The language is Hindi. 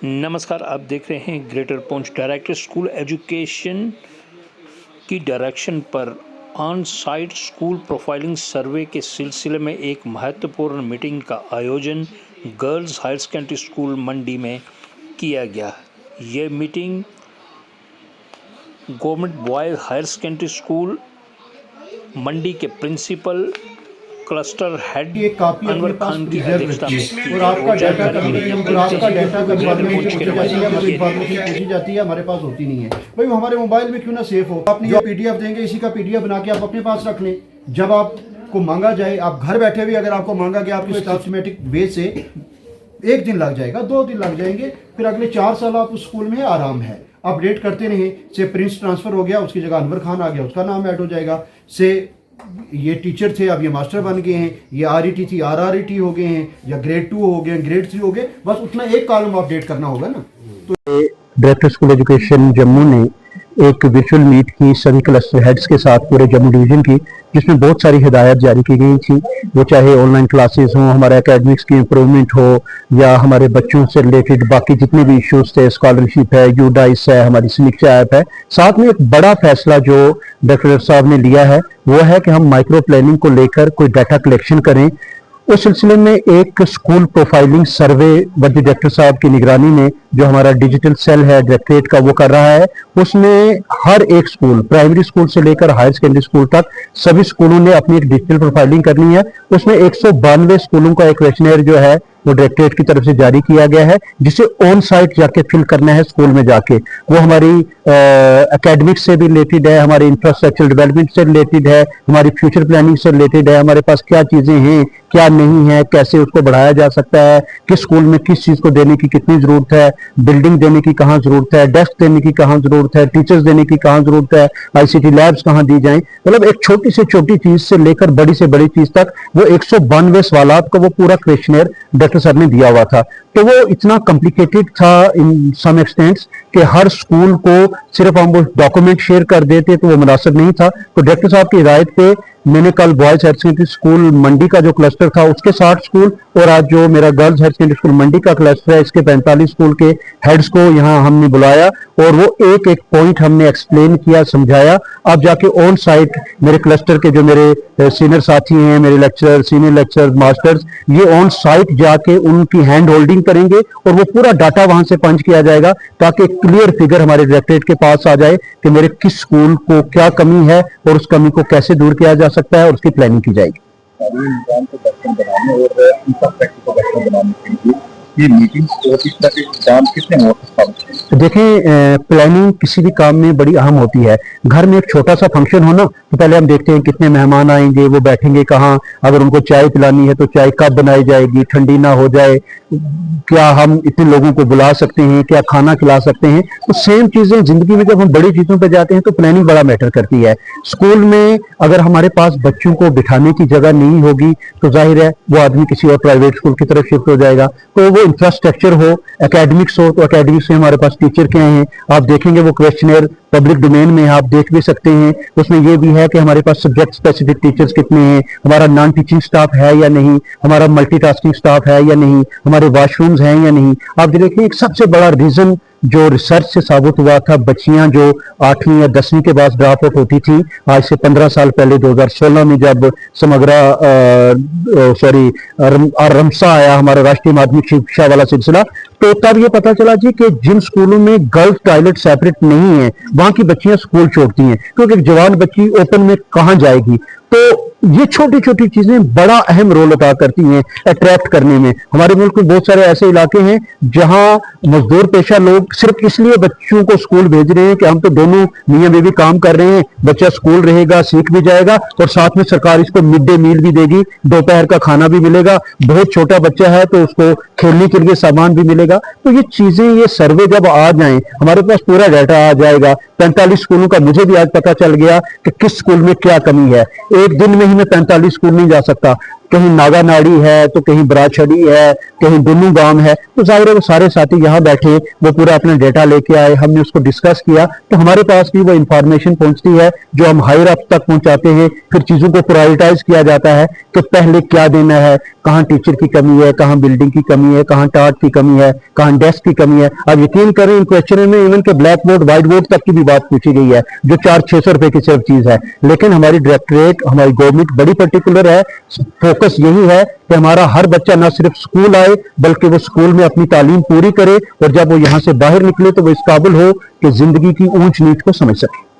नमस्कार, आप देख रहे हैं greater Poonch. Director school education की डायरेक्शन पर on site school profiling survey के सिलसिले में एक महत्वपूर्ण मीटिंग का आयोजन girls higher secondary school Mandi में किया गया। ये meeting government boys higher secondary school Mandi के principal cluster head Anwar Khan की अध्यक्षता में और आपका डाटा कभी पूछी जाती है, हमारे पास होती नहीं है। भाई वो हमारे मोबाइल में क्यों ना सेफ हो। आपने जो पीडीएफ देंगे, इसी का पीडीएफ बना के आप अपने पास रख लें। जब आपको मांगा जाए, आप घर बैठे हुए अगर आपको मांगा गया, आपके सिस्टमेटिक बेस से 1 दिन लग जाएगा, 2 दिन लग जाएंगे, फिर अगले 4 साल आप उस स्कूल में आराम है। अपडेट करते रहे। से प्रिंस ट्रांसफर हो गया, उसकी जगह अनवर खान आ गया, उसका नाम ऐड हो जाएगा। से ये टीचर थे, अब ये मास्टर बन गए हैं। ये आरईटी थी, आरआरईटी हो गए हैं, या ग्रेड 2 हो गए, ग्रेड 3 हो गए। बस उतना एक कॉलम अपडेट करना होगा ना। तो डायरेक्टर स्कूल एजुकेशन जम्मू ने एक वर्चुअल मीट की सभी क्लस्टर हेड्स के साथ पूरे जम्मू डिवीजन की, जिसमें बहुत सारी हिदायत जारी की गई थी। वो चाहे ऑनलाइन क्लासेस हों, हमारे एकेडमिक्स की इम्प्रूवमेंट हो, या हमारे बच्चों से रिलेटेड बाकी जितने भी इश्यूज थे, स्कॉलरशिप है, यूडाइस है, हमारी समीक्षा ऐप है। साथ में एक बड़ा फैसला जो डायरेक्टर साहब ने लिया है वो है कि हम माइक्रो प्लानिंग को लेकर कोई डाटा कलेक्शन करें। उस सिलसिले में एक स्कूल प्रोफाइलिंग सर्वे वर्दी डायरेक्टर साहब की निगरानी में जो हमारा डिजिटल सेल है डायरेक्टरेट का, वो कर रहा है। उसमें हर एक स्कूल, प्राइमरी स्कूल से लेकर हायर सेकेंडरी स्कूल तक, सभी स्कूलों ने अपनी एक डिजिटल प्रोफाइलिंग करनी है। उसमें 192 स्कूलों का एक क्वेश्चनेयर जो है वो डायरेक्टरेट की तरफ से जारी किया गया है, जिसे ऑन साइट जाके फिल करना है स्कूल में जाके। वो हमारी एकेडमिक्स से भी रिलेटेड है, हमारे इंफ्रास्ट्रक्चर डेवलपमेंट से रिलेटेड है, हमारी फ्यूचर प्लानिंग से रिलेटेड है, हमारे पास क्या चीजें हैं, क्या नहीं है, कैसे उसको बढ़ाया जा सकता है, किस स्कूल में किस चीज को देने की कितनी जरूरत है, बिल्डिंग देने की कहाँ जरूरत है, डेस्क देने की कहाँ जरूरत है, टीचर्स देने की कहाँ जरूरत है, आईसीटी लैब्स कहाँ दी जाएं। मतलब एक छोटी से छोटी चीज से लेकर बड़ी से बड़ी चीज तक वो 192 सवालात का वो पूरा क्वेश्चनर डॉक्टर साहब ने दिया हुआ था। तो वो इतना कॉम्प्लिकेटेड था इन सम एक्सटेंट्स कि हर स्कूल को सिर्फ हम वो डॉक्यूमेंट शेयर कर देते तो वो मुनासिब नहीं था। तो डायरेक्टर साहब की हिदायत पे मैंने कल बॉयज हायर सेकेंडरी स्कूल मंडी का जो क्लस्टर था उसके 60 स्कूल, और आज जो मेरा गर्ल्स हायर सेकेंडरी स्कूल मंडी का क्लस्टर है, इसके 45 स्कूल के हेड्स को यहाँ हमने बुलाया और वो एक एक पॉइंट हमने एक्सप्लेन किया, समझाया। अब जाके ऑन साइट मेरे क्लस्टर के जो मेरे सीनियर साथी हैं, मेरे लेक्चरर, सीनियर लेक्चरर, मास्टर्स, ये ऑन साइट जाके उनकी हैंड होल्डिंग करेंगे और वो पूरा डाटा वहां से पंच किया जाएगा, ताकि क्लियर फिगर हमारे डायरेक्टरेट के पास आ जाए कि मेरे किस स्कूल को क्या कमी है और उस कमी को कैसे दूर किया जा सकता है, और उसकी प्लानिंग की जाएगी। निजाम को बेहतर बनाने और इंफ्रास्ट्रक्चर को बेहतर बनाने के लिए ये मीटिंग्स और इस तरह के इंतजाम कितने महत्वपूर्ण? देखें, प्लानिंग किसी भी काम में बड़ी अहम होती है। घर में एक छोटा सा फंक्शन हो ना, तो पहले हम देखते हैं कितने मेहमान आएंगे, वो बैठेंगे कहाँ, अगर उनको चाय पिलानी है तो चाय कब बनाई जाएगी, ठंडी ना हो जाए, क्या हम इतने लोगों को बुला सकते हैं, क्या खाना खिला सकते हैं। तो सेम चीजें जिंदगी में जब हम बड़ी चीजों पर जाते हैं तो प्लानिंग बड़ा मैटर करती है। स्कूल में अगर हमारे पास बच्चों को बिठाने की जगह नहीं होगी तो जाहिर है वो आदमी किसी और प्राइवेट स्कूल की तरफ शिफ्ट हो जाएगा। तो वो इंफ्रास्ट्रक्चर हो, एकेडमिक्स हो, तो एकेडमिक्स में हमारे पास टीचर क्या हैं, आप देखेंगे वो क्वेश्चनर पब्लिक डोमेन में आप देख भी सकते हैं। उसमें ये भी है कि हमारे पास सब्जेक्ट स्पेसिफिक टीचर्स कितने हैं, हमारा नॉन टीचिंग स्टाफ है या नहीं, हमारा मल्टीटास्किंग स्टाफ है या नहीं, हमारे वॉशरूम्स हैं या नहीं। आप देखिए एक सबसे बड़ा रीजन जो रिसर्च से साबित हुआ था, बच्चियां जो 8वीं या 10वीं के बाद ड्रॉप आउट होती थी, आज से 15 साल पहले 2016 में जब समग्रा रमसा आया, हमारा राष्ट्रीय माध्यमिक शिक्षा वाला सिलसिला, तो तब ये पता चला जी कि जिन स्कूलों में गर्ल्स टॉयलेट सेपरेट नहीं है वहां की बच्चियां स्कूल छोड़ती हैं, क्योंकि जवान बच्ची ओपन में कहां जाएगी। तो ये छोटी छोटी चीजें बड़ा अहम रोल अदा करती हैं अट्रैक्ट करने में। हमारे मुल्क में बहुत सारे ऐसे इलाके हैं जहां मजदूर पेशा लोग सिर्फ इसलिए बच्चों को स्कूल भेज रहे हैं कि हम तो दोनों मियां बीवी काम कर रहे हैं, बच्चा स्कूल रहेगा, सीख भी जाएगा, और साथ में सरकार इसको मिड डे मील भी देगी, दोपहर का खाना भी मिलेगा। बहुत छोटा बच्चा है तो उसको खेलने के लिए सामान भी मिलेगा। तो ये चीजें, ये सर्वे जब आ जाए, हमारे पास पूरा डाटा आ जाएगा। 45 स्कूलों का मुझे भी आज पता चल गया कि किस स्कूल में क्या कमी है। एक दिन में ही मैं 45 स्कूल नहीं जा सकता, कहीं नागा नाड़ी है तो कहीं बराछड़ी है, कहीं दुन्नू गांव है। तो जाहिर है वो सारे साथी यहाँ बैठे, वो पूरा अपना डेटा लेके आए, हमने उसको डिस्कस किया, तो हमारे पास भी वो इंफॉर्मेशन पहुंचती है जो हम हायर अप तक पहुंचाते हैं। फिर चीजों को प्रायोरिटाइज किया जाता है कि पहले क्या देना है, कहाँ टीचर की कमी है, कहाँ बिल्डिंग की कमी है, कहाँ टाट की कमी है, कहाँ डेस्क की कमी है। अब यकीन करें इन क्वेश्चन में इवन के ब्लैक बोर्ड, व्हाइट बोर्ड तक की भी बात पूछी गई है, जो 400-600 रुपए की सिर्फ चीज है। लेकिन हमारी डायरेक्टरेट, हमारी गवर्नमेंट बड़ी पर्टिकुलर है, फोकस यही है कि हमारा हर बच्चा न सिर्फ स्कूल आए बल्कि वो स्कूल में अपनी तालीम पूरी करे और जब वो यहाँ से बाहर निकले तो वो इस काबिल हो कि जिंदगी की ऊंच नीच को समझ सके।